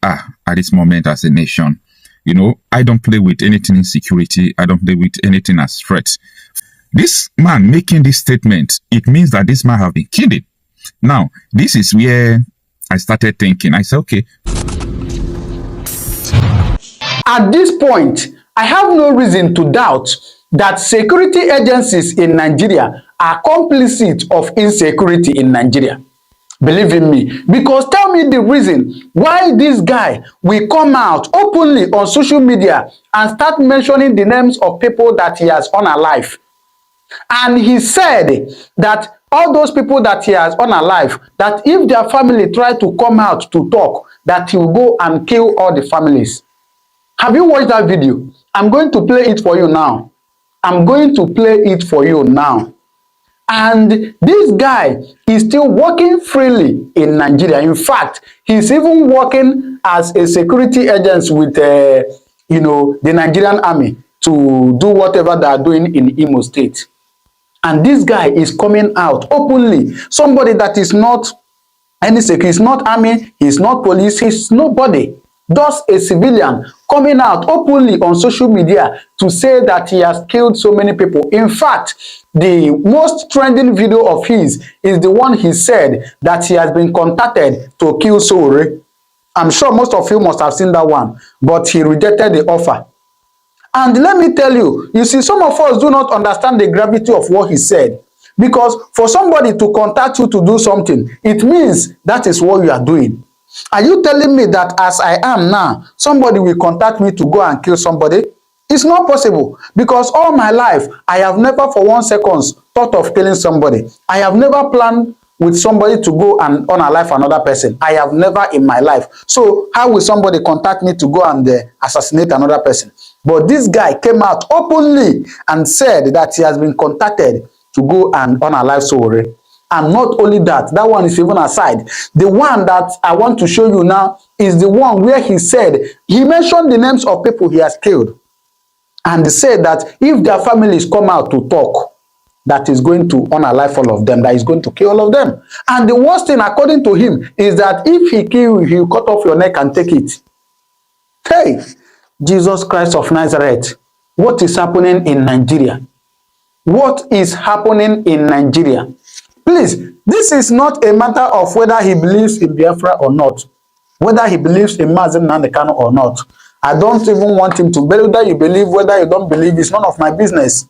at this moment as a nation. You know, I don't play with anything in security. I don't play with anything as threats. This man making this statement, it means that this man have been killed. Now, this is where I started thinking. I said, okay. At this point, I have no reason to doubt that security agencies in Nigeria are complicit of insecurity in Nigeria. Believe in me, because tell me the reason why this guy will come out openly on social media and start mentioning the names of people that he has unalived. And he said that all those people that he has unalived, that if their family try to come out to talk, that he will go and kill all the families. Have you watched that video? I'm going to play it for you now. I'm going to play it for you now. And this guy is still working freely in Nigeria. In fact, he's even working as a security agent with, the Nigerian army to do whatever they are doing in Imo State. And this guy is coming out openly. Somebody that is not any security, he's not army, he's not police, he's nobody. Just a civilian coming out openly on social media to say that he has killed so many people. In fact, the most trending video of his is the one he said that he has been contacted to kill Sowore. I'm sure most of you must have seen that one, but he rejected the offer. And let me tell you, you see, some of us do not understand the gravity of what he said. Because for somebody to contact you to do something, it means that is what you are doing. Are you telling me that as I am now, somebody will contact me to go and kill somebody? It's not possible, because all my life, I have never for 1 second thought of killing somebody. I have never planned with somebody to go and unalive another person. I have never in my life. So how will somebody contact me to go and assassinate another person? But this guy came out openly and said that he has been contacted to go and unalive Sowore. And not only that, that one is even aside. The one that I want to show you now is the one where he said, he mentioned the names of people he has killed. And said that if their families come out to talk, that is going to unalive all of them, that is going to kill all of them. And the worst thing, according to him, is that if he kill you, he will cut off your neck and take it. Hey, Jesus Christ of Nazareth, what is happening in Nigeria? What is happening in Nigeria? Please, this is not a matter of whether he believes in Biafra or not, whether he believes in Mazi Nnamdi Kanu or not. I don't even want him to, whether you believe, whether you don't believe, it's none of my business.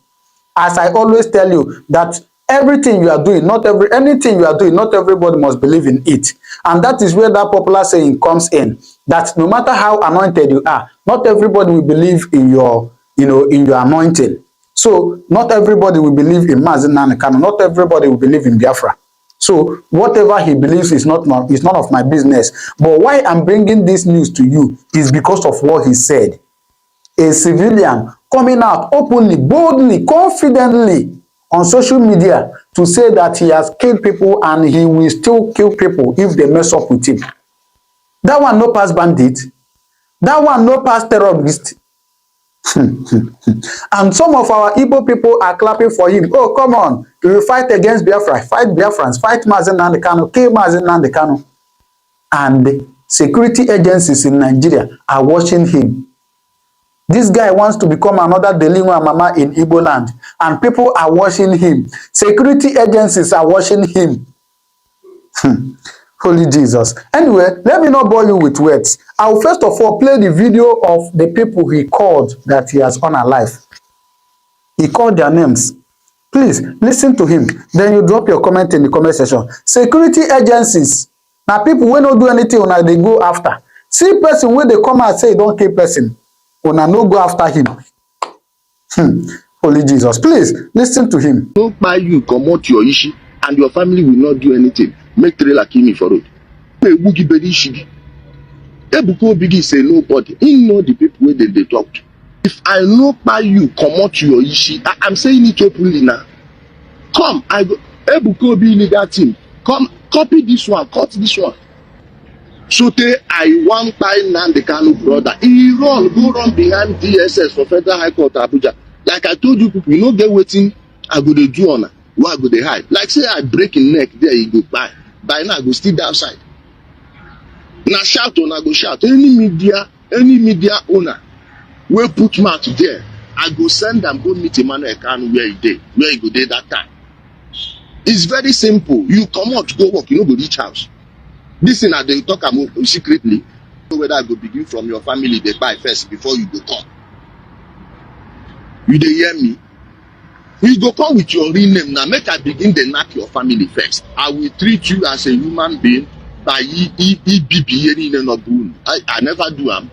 As I always tell you, that everything you are doing, anything you are doing, not everybody must believe in it. And that is where that popular saying comes in, that no matter how anointed you are, not everybody will believe in your, in your anointing. So not everybody will believe in Mazi Nnamdi Kanu, not everybody will believe in Biafra. So whatever he believes is none of my business. But why I'm bringing this news to you is because of what he said. A civilian coming out openly, boldly, confidently on social media to say that he has killed people and he will still kill people if they mess up with him. That one no pass bandit. That one no pass terrorist. And some of our Igbo people are clapping for him. Oh, come on. We will fight against Biafra. Fight Biafrans. Fight Mazi Nnamdi Kanu. Kill Mazi Nnamdi Kanu. And security agencies in Nigeria are watching him. This guy wants to become another Delingwa Mama in Igbo land. And people are watching him. Security agencies are watching him. Holy Jesus. Anyway, let me not bore you with words. I will first of all play the video of the people he called that he has unalived. He called their names. Please, listen to him. Then you drop your comment in the comment section. Security agencies. Now people will not do anything when they go after. See person when they come and say don't kill person. When I no go after him. Holy Jesus. Please, listen to him. Don't buy you, come out your issue, and your family will not do anything. Make trailer kill me for road. Ebuki Bigi say nobody. He know the people where they talk to. If I know by you, come out your issue. I'm saying it openly now. Come, I go. Ebuki Bigi that team. Come, copy this one, cut this one. So I want by Nnamdi Kanu brother. He go run behind DSS for Federal High Court Abuja. Like I told you people, you know get waiting. I go to do honor. Why go they hide? Like say I break in neck, there you go by now I go still outside. Now shout on, I go shout. Any media owner will put mouth there. I go send them go meet Emmanuel Kanu where he go there that time. It's very simple. You come out to go work, you no go reach house. This thing that they talk about secretly. Whether I go begin from your family, they buy first before you go come. You dey hear me? You go come with your real name now. Make I begin to knock your family first. I will treat you as a human being by EBB. I never do am.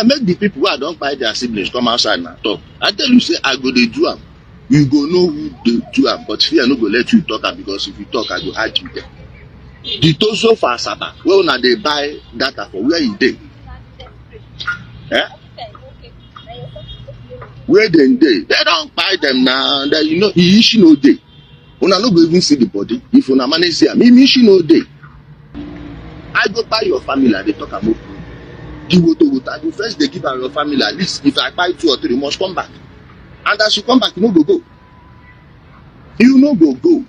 Make the people who I don't buy their siblings come outside now talk. I tell you, say I go dey do am. You go know who dey do am, but fear no go let you talk am because if you talk, I go hide you there. The Tozo for Asaba, where una dey buy data for where you dey? Where dem dey? They don't buy them now. That you know, Ishi no dey. Una no go even see the body. If una manage say, Ishi no dey. I go buy your family. They talk about I go first they give your family at least. If I buy 2 or 3, you must come back. And as you come back, you no go. You no go.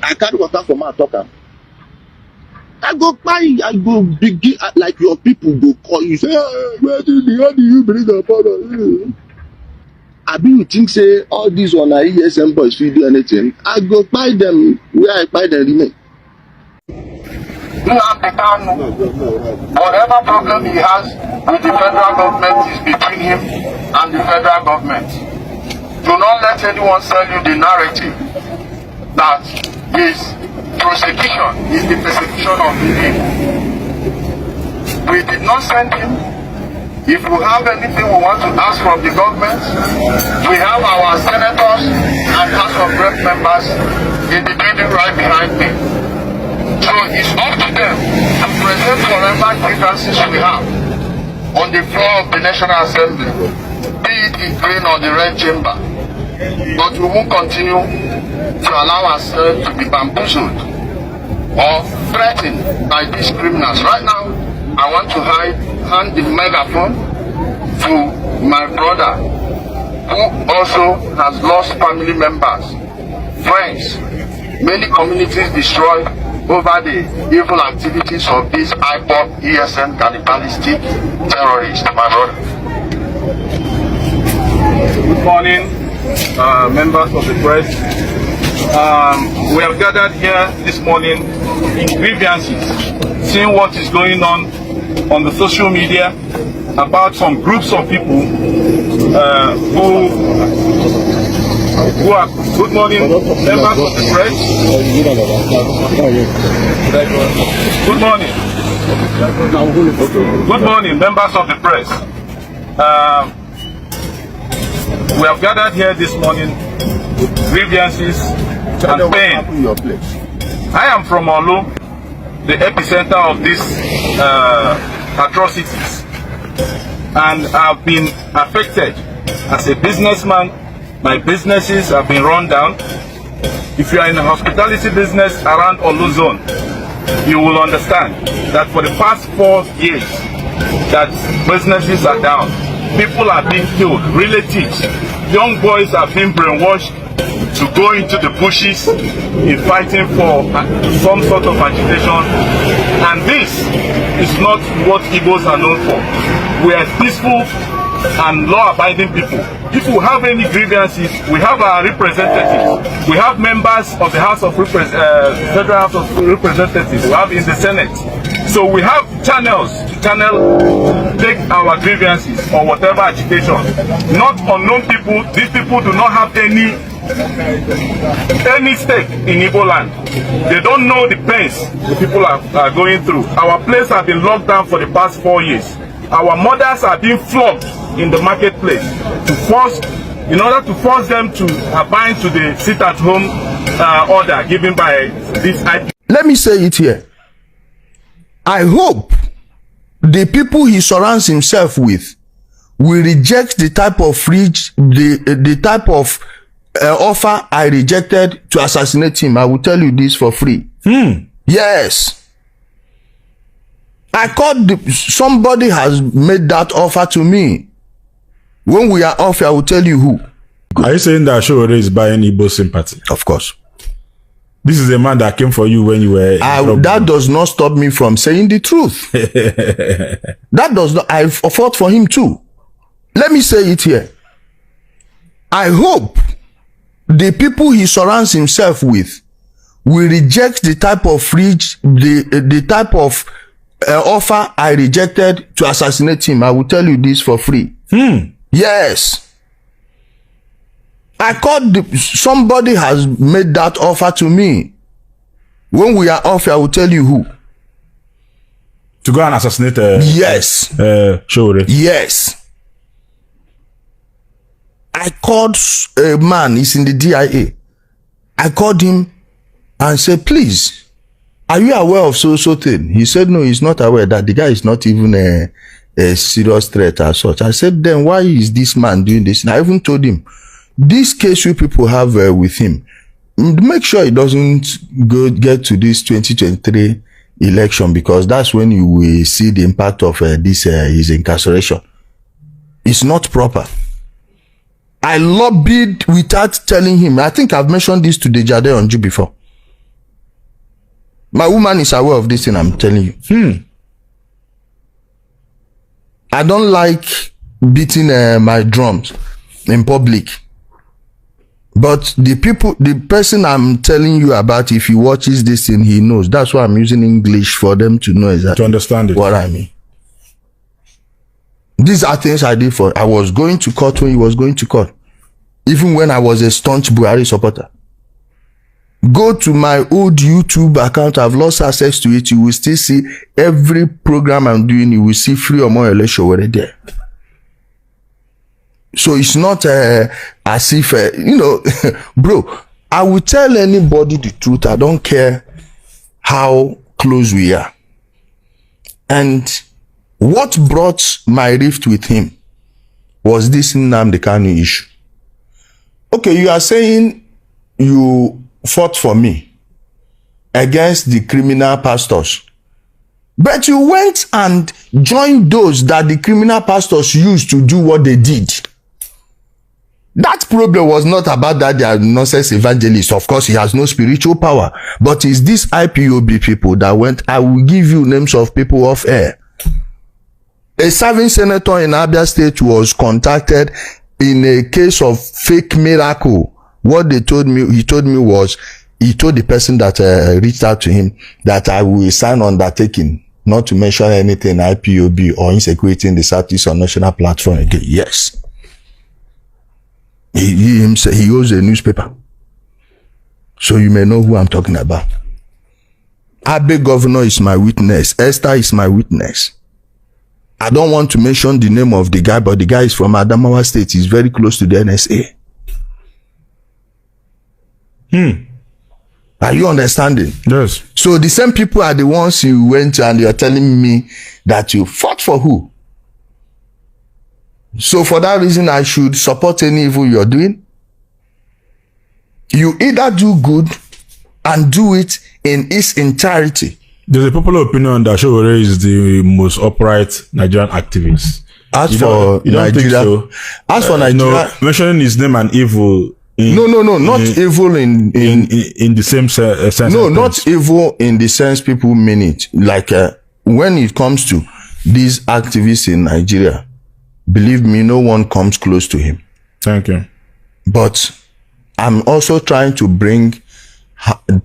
I carry water for my talker. I go begin like your people go call you. Say, how do you bring upon us? Abi you think say all these one are ESM boys will do anything? I go buy them where I buy them remain. Whatever problem he has with the federal government is between him and the federal government. Do not let anyone sell you the narrative that his prosecution is the persecution of the people. We did not send him. If we have anything we want to ask from the government, we have our senators and House of Rep members in the building right behind me. So it's up to them to present whatever grievances we have on the floor of the National Assembly, be it in green or the red chamber. But we won't continue to allow ourselves to be bamboozled or threatened by these criminals. Right now, I want to hand the megaphone to my brother, who also has lost family members, friends, many communities destroyed over the evil activities of these IPOP, ESN, cannibalistic terrorists. My brother. Good morning, members of the press. We have gathered here this morning in grievances, seeing what is going on the social media about some groups of people who are, good morning, members of the press. Good morning. Good morning, members of the press. We have gathered here this morning with grievances and pain. I am from Olu, the epicenter of these atrocities, and I've been affected as a businessman. My businesses have been run down. If you are in the hospitality business around Olu zone, you will understand that for the past 4 years that businesses are down. People are being killed, relatives, young boys are being brainwashed to go into the bushes in fighting for some sort of agitation. And this is not what Igbos are known for. We are peaceful and law-abiding people. If we have any grievances, we have our representatives. We have members of the Federal House of Representatives. We have in the Senate. So we have channels to take our grievances or whatever agitation. Not unknown people. These people do not have any stake in Igbo land. They don't know the pains the people are going through. Our place has been locked down for the past 4 years. Our mothers are being flogged in the marketplace in order to force them to abide to the sit-at-home order given by this IP. Let me say it here. I hope the people he surrounds himself with will reject the type of offer I rejected to assassinate him. I will tell you this for free. Yes. I called somebody has made that offer to me. When we are off, I will tell you who. Are you saying that Ashore is buying Igbo sympathy? Of course. This is a man that came for you when you were. That does not stop me from saying the truth. That does not. I fought for him too. Let me say it here. I hope the people he surrounds himself with will reject the type of the type of offer I rejected to assassinate him. I will tell you this for free. Yes. I called somebody has made that offer to me. When we are off, I will tell you who. To go and assassinate yes. Shore. Yes. I called a man, he's in the DIA. I called him and said, please, are you aware of so thing? He said, no, he's not aware that the guy is not even a serious threat as such. I said, then why is this man doing this? And I even told him, this case you people have with him, make sure it doesn't get to this 2023 election, because that's when you will see the impact of his incarceration. It's not proper. I lobbied without telling him. I think I've mentioned this to Dejade Onju before. My woman is aware of this thing I'm telling you. I don't like beating my drums in public. But the person I'm telling you about, if he watches this thing, he knows. That's why I'm using English for them to know exactly to understand it. What I mean. These are things I did for. I was going to court when he was going to court. Even when I was a staunch Buhari supporter. Go to my old YouTube account. I've lost access to it. You will still see every program I'm doing. You will see free or more election already there. So it's not as if, bro, I will tell anybody the truth. I don't care how close we are. And what brought my rift with him was this Nnamdi Kanu issue. Okay, you are saying you fought for me against the criminal pastors. But you went and joined those that the criminal pastors used to do what they did. That problem was not about that they are nonsense evangelists. Of course, he has no spiritual power. But it's these IPOB people that went, I will give you names of people off air. A serving senator in Abia State was contacted in a case of fake miracle. What he told me was, he told the person that reached out to him that I will sign undertaking not to mention anything IPOB or insecurity in the Southeast or national platform again. Yes. He owns a newspaper. So you may know who I'm talking about. Abe Governor is my witness. Esther is my witness. I don't want to mention the name of the guy, but the guy is from Adamawa State. He's very close to the NSA. Are you understanding? Yes. So the same people are the ones you went to and you're telling me that you fought for who? So for that reason, I should support any evil you're doing. You either do good and do it in its entirety. There's a popular opinion that Showore is the most upright Nigerian activist. As for Nigeria, so? As for Nigeria, mentioning his name and evil. Not evil in the same sense. No, not evil in the sense people mean it. Like when it comes to these activists in Nigeria, believe me, no one comes close to him. Thank you. But I'm also trying to bring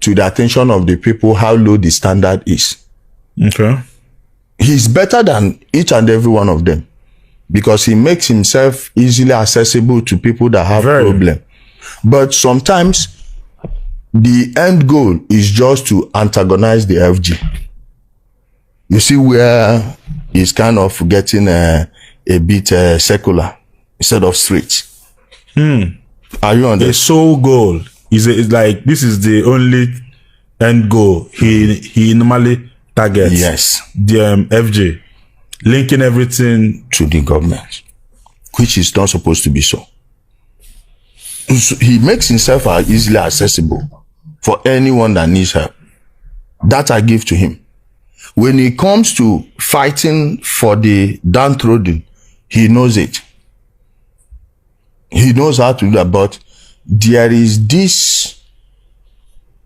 to the attention of the people how low the standard is. Okay. He's better than each and every one of them because he makes himself easily accessible to people that have problem. But sometimes the end goal is just to antagonize the FG. You see where he's kind of getting a bit secular instead of straight. Are you on the sole goal? Is like this is the only end goal he normally targets. Yes. The FJ linking everything to the government, which is not supposed to be so. He makes himself easily accessible for anyone that needs help. That I give to him. When it comes to fighting for the downtrodden, he knows it. He knows how to do that, but there is this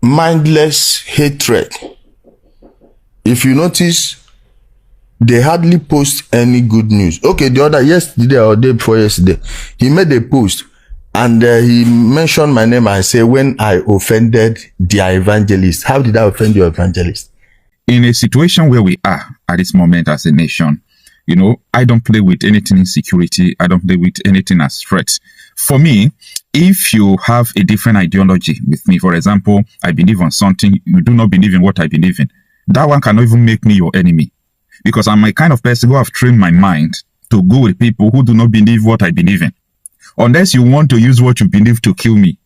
mindless hatred. If you notice, they hardly post any good news. Okay, the other yesterday or day before yesterday, he made a post and he mentioned my name and said, when I offended their evangelist. How did I offend your evangelist? In a situation where we are at this moment as a nation, you know, I don't play with anything in security. I don't play with anything as threat. For me, if you have a different ideology with me, for example, I believe on something, you do not believe in what I believe in, that one cannot even make me your enemy. Because I'm a kind of person who have trained my mind to go with people who do not believe what I believe in. Unless you want to use what you believe to kill me,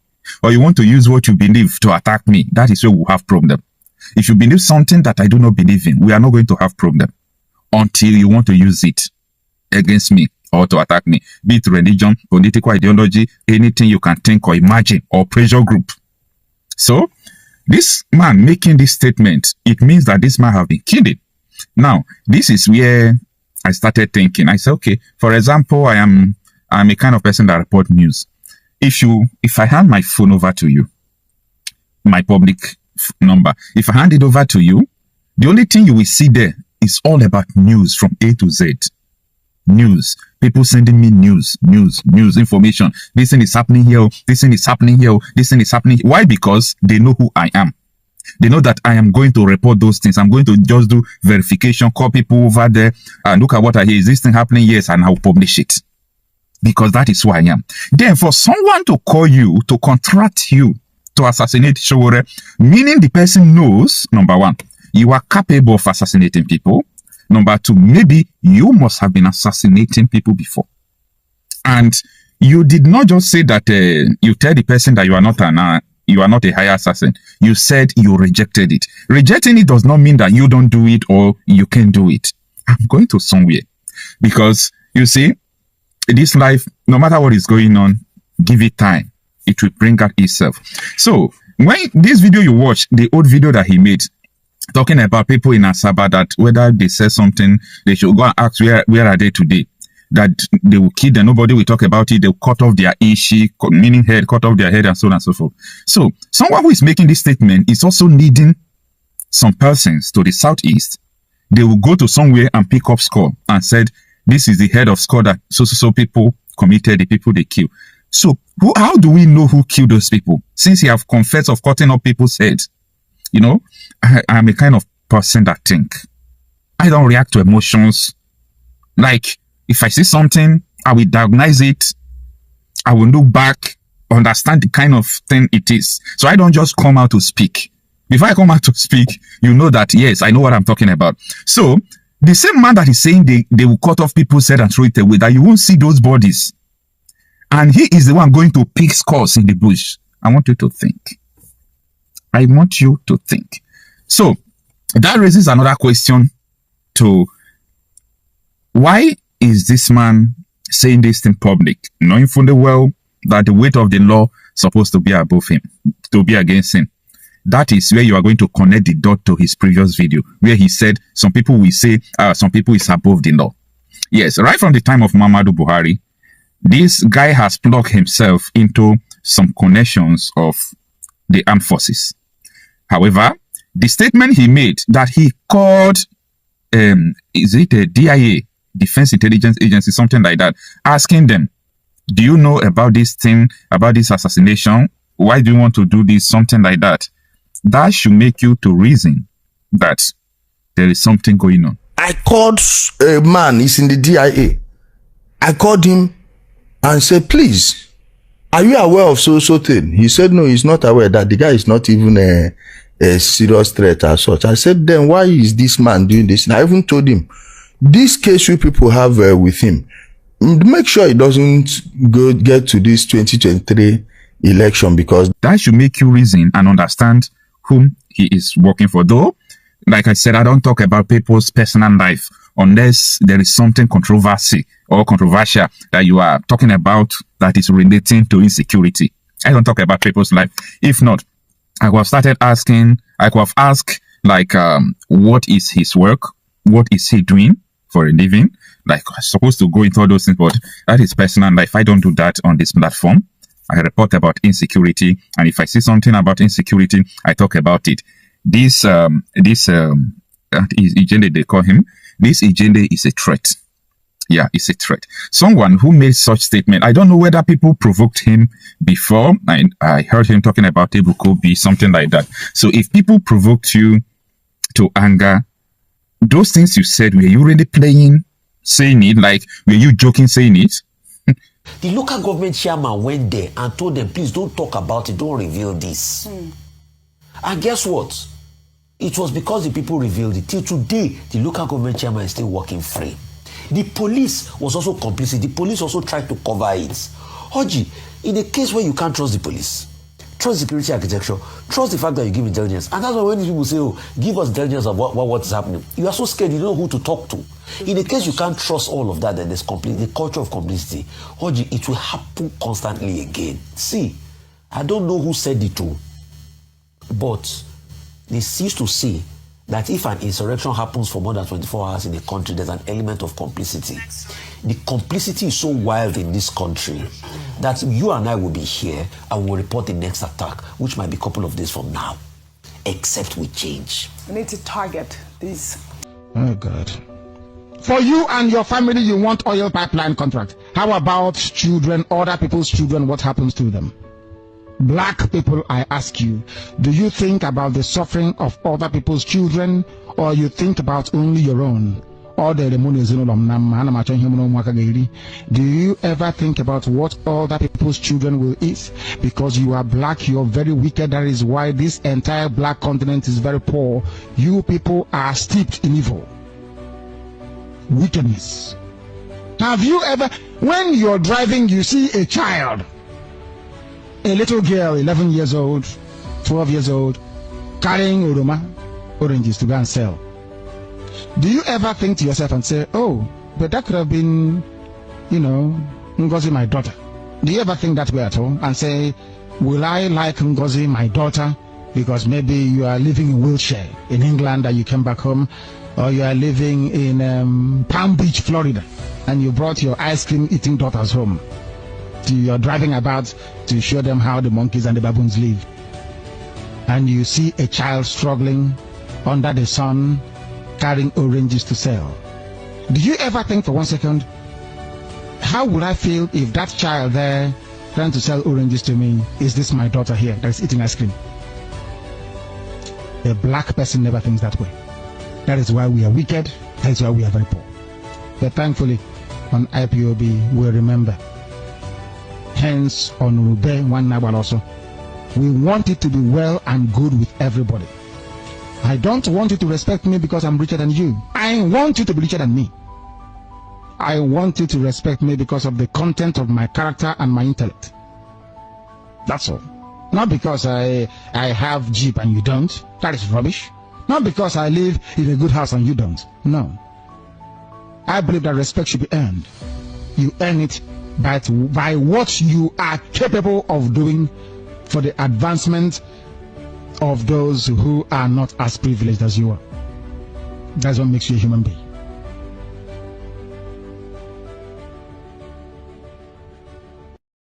or you want to use what you believe to attack me, that is where we'll have problem. If you believe something that I do not believe in, we are not going to have problem until you want to use it against me or to attack me, be it religion, political ideology, anything you can think or imagine, or pressure group. So, this man making this statement, it means that this man have been killed. Now, this is where I started thinking. I said, okay, for example, I'm a kind of person that report news. If I hand my phone over to you, my public number, if I hand it over to you, the only thing you will see there is all about news from A to Z. News. People sending me news, information. This thing is happening here. This thing is happening here. This thing is happening. Why? Because they know who I am. They know that I am going to report those things. I'm going to just do verification, call people over there and look at what I hear. Is this thing happening? Yes, and I'll publish it. Because that is who I am. Then for someone to call you, to contract you, to assassinate Sowore, meaning the person knows, number one, you are capable of assassinating people. Number two, maybe you must have been assassinating people before. And you did not just say that you tell the person that you are not a higher assassin. You said you rejected it. Rejecting it does not mean that you don't do it or you can do it. I'm going to somewhere. Because, you see, this life, no matter what is going on, give it time. It will bring out itself. So, when this video you watch, the old video that he made, talking about people in Asaba, that whether they say something, they should go and ask where are they today. That they will kill them, nobody will talk about it, they'll cut off their ishi, meaning head, cut off their head, and so on and so forth. So, someone who is making this statement is also leading some persons to the southeast. They will go to somewhere and pick up skull and said, this is the head of skull that so people committed, the people they kill. So, how do we know who killed those people? Since he have confessed of cutting off people's heads. You know, I'm a kind of person that think. I don't react to emotions. Like, if I see something, I will diagnose it. I will look back, understand the kind of thing it is. So I don't just come out to speak. Before I come out to speak, you know that, yes, I know what I'm talking about. So, the same man that is saying they will cut off people's head and throw it away, that you won't see those bodies. And he is the one going to pick skulls in the bush. I want you to think. I want you to think. So, that raises another question to why is this man saying this in public, knowing fully well that the weight of the law is supposed to be above him, to be against him? That is where you are going to connect the dot to his previous video, where he said some people will say some people is above the law. Yes, right from the time of Muhammadu Buhari, this guy has plugged himself into some connections of the armed forces. However, the statement he made that he called, is it a DIA, Defense Intelligence Agency, something like that, asking them, do you know about this thing, about this assassination? Why do you want to do this? Something like that. That should make you to reason that there is something going on. I called a man, he's in the DIA. I called him and said, please, are you aware of so thing? He said, no, he's not aware, that the guy is not even a serious threat as such. I said, then why is this man doing this? And I even told him, this case you people have with him, make sure it doesn't get to this 2023 election, because that should make you reason and understand whom he is working for. Though, like I said, I don't talk about people's personal life unless there is something controversial that you are talking about that is relating to insecurity. I don't talk about people's life. If not, I could have started asking, I could have asked, like, what is his work? What is he doing for a living? Like, I'm supposed to go into all those things, but that is personal life. I don't do that on this platform. I report about insecurity, and if I see something about insecurity, I talk about it. This Ijelw, they call him. This Ijelw is a threat. Yeah, it's a threat. Someone who made such statement. I don't know whether people provoked him before. I heard him talking about Ebukobi, something like that. So if people provoked you to anger, those things you said, were you really saying it? Like, were you joking saying it? The local government chairman went there and told them, please don't talk about it, don't reveal this. And guess what? It was because the people revealed it. Till today, the local government chairman is still working free. The police was also complicit. The police also tried to cover it. Oji, in a case where you can't trust the police, trust security architecture, trust the fact that you give intelligence. And that's why when people say, oh, give us intelligence of what is happening, you are so scared, you don't know who to talk to. In a case you can't trust all of that, then there's the culture of complicity. Oji, it will happen constantly again. See, I don't know who said it to, but they cease to see that if an insurrection happens for more than 24 hours in a country, there's an element of complicity. The complicity is so wild in this country that you and I will be here and will report the next attack, which might be a couple of days from now, except we change. We need to target these. Oh, God. For you and your family, you want oil pipeline contract. How about children, other people's children? What happens to them? Black people, I ask you, do you think about the suffering of other people's children, or you think about only your own? Do you ever think about what other people's children will eat? Because you are black, you are very wicked. That is why this entire black continent is very poor. You people are steeped in evil, wickedness. Have you ever, when you're driving, you see a child, a little girl, 11 years old, 12 years old, carrying oranges to go and sell? Do you ever think to yourself and say, oh, but that could have been, Ngozi, my daughter? Do you ever think that way at all and say, will I like Ngozi, my daughter, because maybe you are living in Wiltshire in England and you came back home, or you are living in Palm Beach, Florida, and you brought your ice cream eating daughters home? You're driving about to show them how the monkeys and the baboons live, and you see a child struggling under the sun carrying oranges to sell. Do you ever think for 1 second, how would I feel if that child there trying to sell oranges to me is this my daughter here that is eating ice cream? A black person never thinks that way. That is why we are wicked. That is why we are very poor. But thankfully, on IPOB, we remember. Hence, on Rube, one Nabal also, we want it to be well and good with everybody. I don't want you to respect me because I'm richer than you. I want you to be richer than me. I want you to respect me because of the content of my character and my intellect. That's all. Not because I have Jeep and you don't. That is rubbish. Not because I live in a good house and you don't. No. I believe that respect should be earned. You earn it by what you are capable of doing for the advancement of those who are not as privileged as you are. That's what makes you a human being.